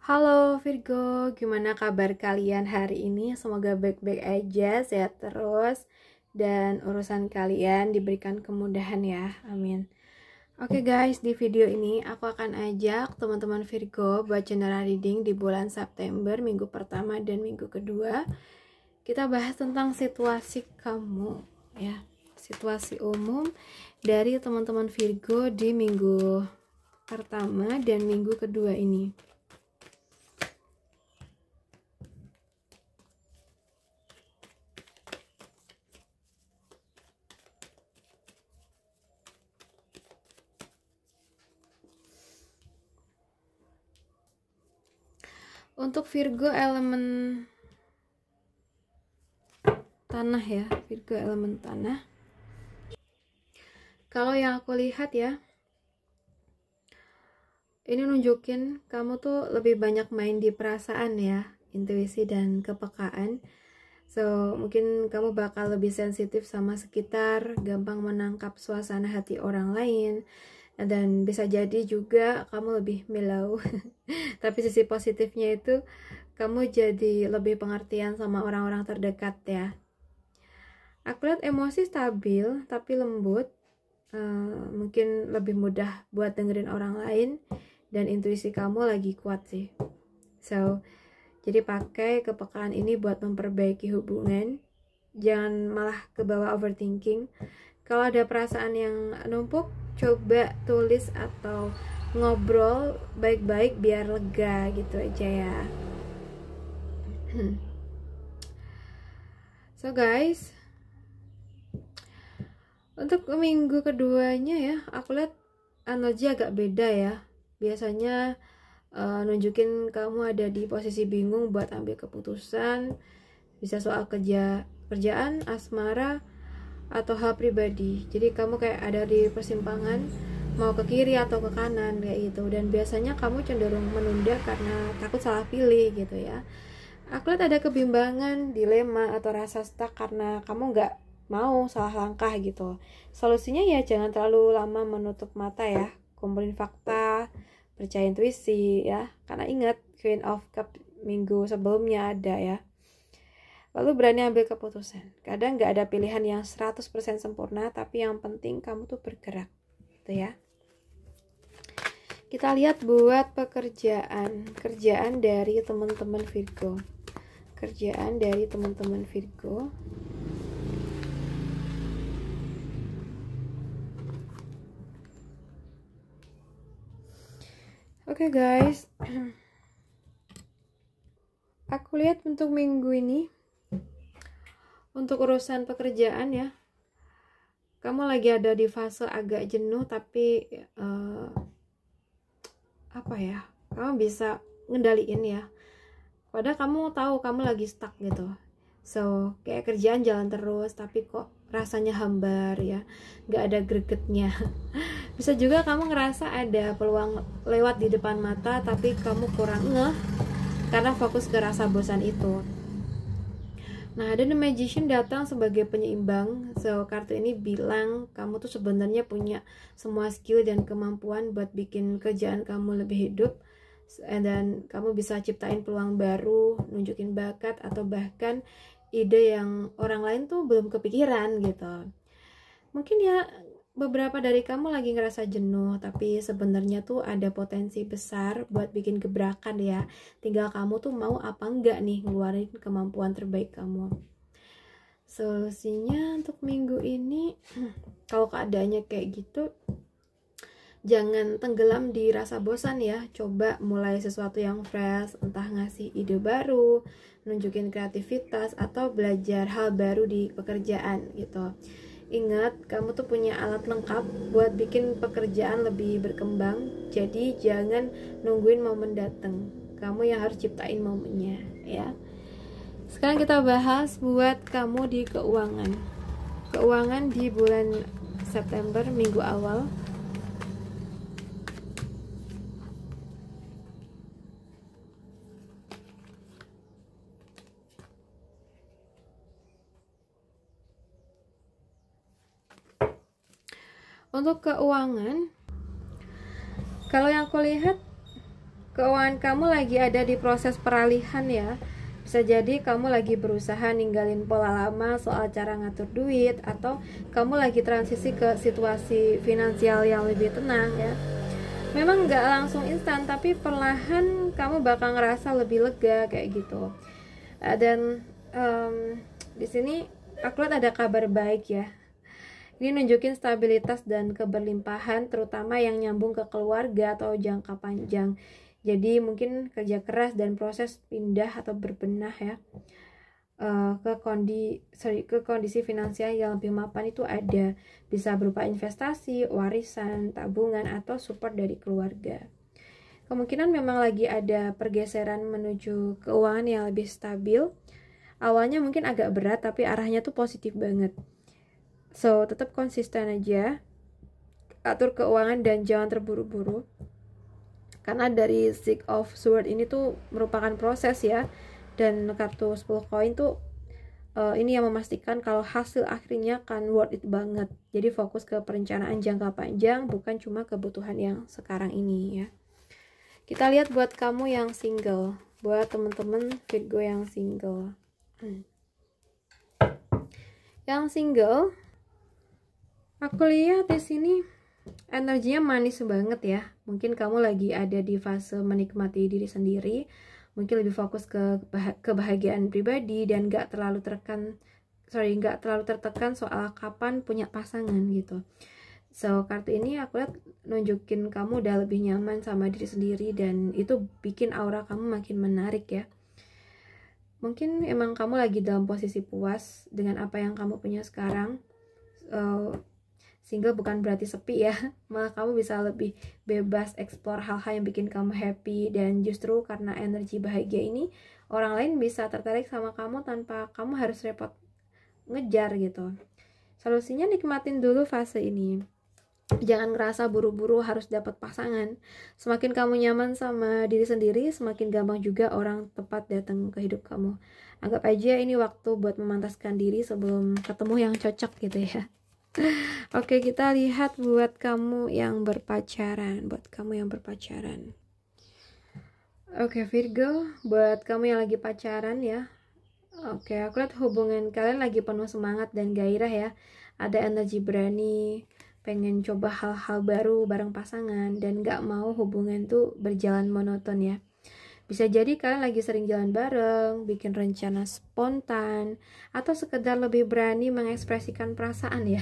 Halo Virgo, gimana kabar kalian hari ini? Semoga baik-baik aja, sehat terus, dan urusan kalian diberikan kemudahan ya, amin. Oke guys, di video ini aku akan ajak teman-teman Virgo buat general reading di bulan September, minggu pertama dan minggu kedua. Kita bahas tentang situasi kamu ya, situasi umum dari teman-teman Virgo di minggu pertama dan minggu kedua ini. Untuk Virgo elemen tanah ya, Virgo elemen tanah. Kalau yang aku lihat ya, ini nunjukin kamu tuh lebih banyak main di perasaan ya, intuisi dan kepekaan. So, mungkin kamu bakal lebih sensitif sama sekitar, gampang menangkap suasana hati orang lain, dan bisa jadi juga kamu lebih mellow. Tapi sisi positifnya itu kamu jadi lebih pengertian sama orang-orang terdekat ya. Aku lihat emosi stabil tapi lembut, mungkin lebih mudah buat dengerin orang lain, dan intuisi kamu lagi kuat sih. So, jadi pakai kepekaan ini buat memperbaiki hubungan, jangan malah ke bawah overthinking. Kalau ada perasaan yang numpuk, coba tulis atau ngobrol baik-baik biar lega gitu aja ya. So guys, untuk minggu keduanya ya, aku lihat energi agak beda ya. Biasanya nunjukin kamu ada di posisi bingung buat ambil keputusan, bisa soal kerjaan, asmara, atau hal pribadi. Jadi kamu kayak ada di persimpangan, mau ke kiri atau ke kanan kayak gitu. Dan biasanya kamu cenderung menunda karena takut salah pilih gitu ya. Aku lihat ada kebimbangan, dilema, atau rasa stuck karena kamu nggak mau salah langkah gitu. Solusinya ya jangan terlalu lama menutup mata ya, kumpulin fakta, percaya intuisi ya, karena ingat Queen of Cup minggu sebelumnya ada ya. Lalu berani ambil keputusan. Kadang nggak ada pilihan yang 100% sempurna, tapi yang penting kamu tuh bergerak gitu ya. Kita lihat buat kerjaan dari teman-teman Virgo. Kerjaan dari teman-teman Virgo. Oke guys, aku lihat untuk minggu ini, untuk urusan pekerjaan ya, kamu lagi ada di fase agak jenuh, tapi apa ya, kamu bisa ngendaliin ya, padahal kamu tahu kamu lagi stuck gitu. So, kayak kerjaan jalan terus, tapi kok rasanya hambar ya, nggak ada gregetnya. Bisa juga kamu ngerasa ada peluang lewat di depan mata, tapi kamu kurang ngeh karena fokus ke rasa bosan itu. Nah, ada The Magician datang sebagai penyeimbang. So, kartu ini bilang kamu tuh sebenarnya punya semua skill dan kemampuan buat bikin kerjaan kamu lebih hidup. Dan kamu bisa ciptain peluang baru, nunjukin bakat, atau bahkan ide yang orang lain tuh belum kepikiran gitu. Mungkin ya beberapa dari kamu lagi ngerasa jenuh, tapi sebenarnya tuh ada potensi besar buat bikin gebrakan ya. Tinggal kamu tuh mau apa enggak nih ngeluarin kemampuan terbaik kamu. Solusinya untuk minggu ini, kalau keadaannya kayak gitu, jangan tenggelam di rasa bosan ya. Coba mulai sesuatu yang fresh, entah ngasih ide baru, nunjukin kreativitas, atau belajar hal baru di pekerjaan gitu. Ingat, kamu tuh punya alat lengkap buat bikin pekerjaan lebih berkembang. Jadi jangan nungguin momen datang. Kamu yang harus ciptain momennya ya. Sekarang kita bahas buat kamu di keuangan. Keuangan di bulan September minggu awal. Untuk keuangan, kalau yang aku lihat keuangan kamu lagi ada di proses peralihan ya. Bisa jadi kamu lagi berusaha ninggalin pola lama soal cara ngatur duit, atau kamu lagi transisi ke situasi finansial yang lebih tenang ya. Memang nggak langsung instan, tapi perlahan kamu bakal ngerasa lebih lega kayak gitu. Dan di sini aku lihat ada kabar baik ya. Ini nunjukin stabilitas dan keberlimpahan, terutama yang nyambung ke keluarga atau jangka panjang. Jadi mungkin kerja keras dan proses pindah atau berbenah ya ke kondisi finansial yang lebih mapan itu ada. Bisa berupa investasi, warisan, tabungan, atau support dari keluarga. Kemungkinan memang lagi ada pergeseran menuju keuangan yang lebih stabil. Awalnya mungkin agak berat, tapi arahnya tuh positif banget. So, tetap konsisten aja, atur keuangan dan jangan terburu-buru. Karena dari Six of Swords ini tuh merupakan proses ya. Dan kartu 10 koin tuh ini yang memastikan kalau hasil akhirnya kan worth it banget. Jadi fokus ke perencanaan jangka panjang, bukan cuma kebutuhan yang sekarang ini ya. Kita lihat buat kamu yang single, buat temen-temen Virgo yang single. Yang single, aku lihat di sini energinya manis banget ya. Mungkin kamu lagi ada di fase menikmati diri sendiri, mungkin lebih fokus ke kebahagiaan pribadi dan gak terlalu tertekan soal kapan punya pasangan gitu. So, kartu ini aku lihat nunjukin kamu udah lebih nyaman sama diri sendiri, dan itu bikin aura kamu makin menarik ya. Mungkin emang kamu lagi dalam posisi puas dengan apa yang kamu punya sekarang. Single bukan berarti sepi ya, malah kamu bisa lebih bebas explore hal-hal yang bikin kamu happy, dan justru karena energi bahagia ini orang lain bisa tertarik sama kamu tanpa kamu harus repot ngejar gitu. Solusinya nikmatin dulu fase ini. Jangan ngerasa buru-buru harus dapat pasangan. Semakin kamu nyaman sama diri sendiri, semakin gampang juga orang tepat datang ke hidup kamu. Anggap aja ini waktu buat memantaskan diri sebelum ketemu yang cocok gitu ya. Oke, kita lihat buat kamu yang berpacaran. Oke, Virgo, buat kamu yang lagi pacaran ya. Oke, aku lihat hubungan kalian lagi penuh semangat dan gairah ya. Ada energi berani, pengen coba hal-hal baru bareng pasangan, dan gak mau hubungan tuh berjalan monoton ya. Bisa jadi kalian lagi sering jalan bareng, bikin rencana spontan, atau sekedar lebih berani mengekspresikan perasaan ya.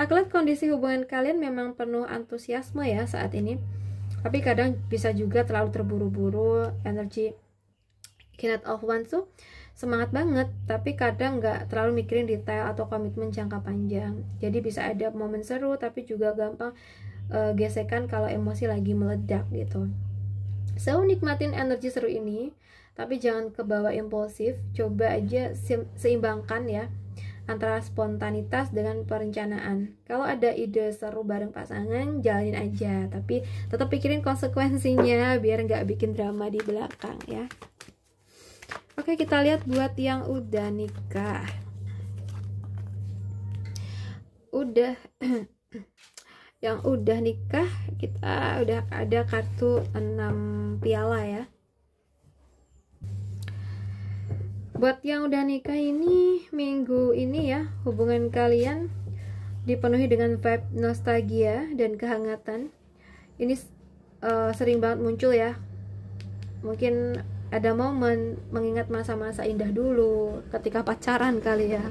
Aku lihat kondisi hubungan kalian memang penuh antusiasme ya saat ini, tapi kadang bisa juga terlalu terburu-buru. Energi Knight of Wands tuh semangat banget, tapi kadang nggak terlalu mikirin detail atau komitmen jangka panjang. Jadi bisa ada momen seru, tapi juga gampang gesekan kalau emosi lagi meledak gitu. So, nikmatin energi seru ini, tapi jangan kebawa impulsif. Coba aja seimbangkan ya antara spontanitas dengan perencanaan. Kalau ada ide seru bareng pasangan, jalanin aja, tapi tetap pikirin konsekuensinya biar nggak bikin drama di belakang ya. Oke, kita lihat buat yang udah nikah. Yang udah nikah, kita udah ada kartu 6 piala ya. Buat yang udah nikah ini, minggu ini ya, hubungan kalian dipenuhi dengan vibe nostalgia dan kehangatan. Ini sering banget muncul ya. Mungkin ada momen mengingat masa-masa indah dulu ketika pacaran kali ya.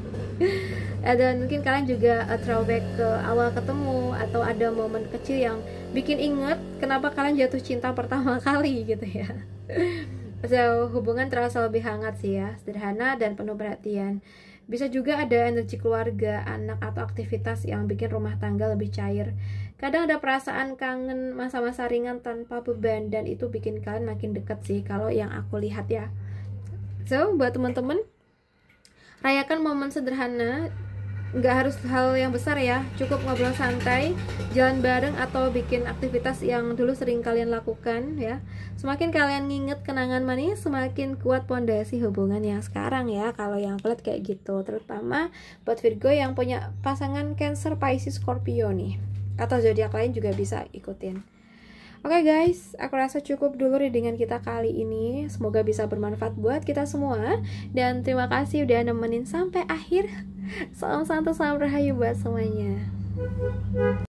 Dan mungkin kalian juga throwback ke awal ketemu, atau ada momen kecil yang bikin inget kenapa kalian jatuh cinta pertama kali gitu ya. So, hubungan terasa lebih hangat sih ya, sederhana dan penuh perhatian. Bisa juga ada energi keluarga, anak, atau aktivitas yang bikin rumah tangga lebih cair. Kadang ada perasaan kangen masa-masa ringan tanpa beban, dan itu bikin kalian makin dekat sih kalau yang aku lihat ya. So, buat teman-teman, rayakan momen sederhana, nggak harus hal yang besar ya. Cukup ngobrol santai, jalan bareng, atau bikin aktivitas yang dulu sering kalian lakukan ya. Semakin kalian nginget kenangan manis, semakin kuat pondasi hubungan yang sekarang ya. Kalau yang aku lihat kayak gitu, terutama buat Virgo yang punya pasangan Cancer, Pisces, Scorpio nih, atau zodiak lain juga bisa ikutin. Oke guys, aku rasa cukup dulu readingan kita kali ini. Semoga bisa bermanfaat buat kita semua. Dan terima kasih udah nemenin sampai akhir. Salam santai, salam rahayu buat semuanya.